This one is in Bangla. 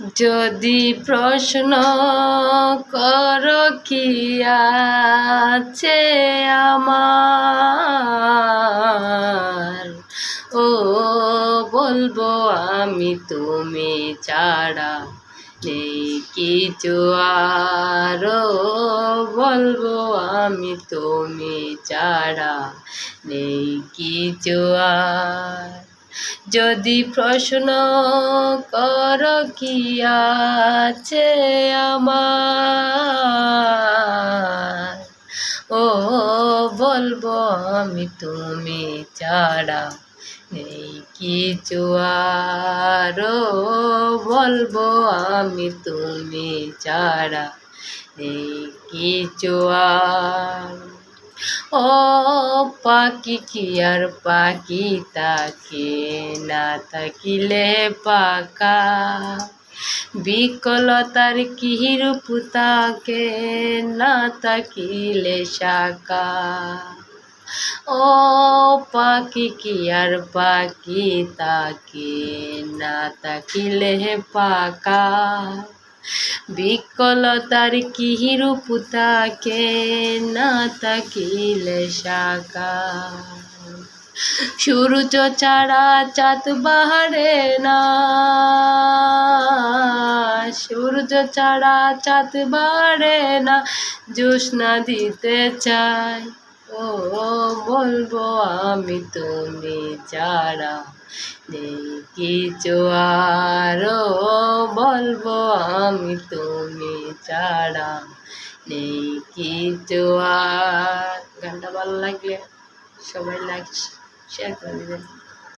যদি প্রশ্ন কর কি আছে আমার, ও বলবো আমি তুমি ছাড়া নেই কিছু আর, বলবো আমি তুমি ছাড়া নেই কিছু আর। যদি প্রশ্ন কর কি আছে আমার, ও বলবো আমি তুমি ছাড়া নেই কিছু আর, বলবো আমি তুমি ছাড়া নেই কিছু আর। ও পাখি কি আর পাখি তাকে না থাকিলে পাকা, বিকলতার কি রূপ তাকে না থাকিলে শাখা। ও পাখি কি আর পাখি তাকে না থাকিলে পাকা, বিকলতার কি রূপ তাকে না থাকিলে শাখা। সূর্য ছাড়া চাঁদ বাহারে না, সূর্য ছাড়া চাঁদ বাহারে না, জ্যোৎস্না দিতে চাই, ও বলবো আমি তুমি ছাড়া নেই কিছু আর, বলবো আমি তুমি ছাড়া নেই কিছু আর। গানটা ভালো লাগলে সবাই লাইক শেয়ার করে দেবেন।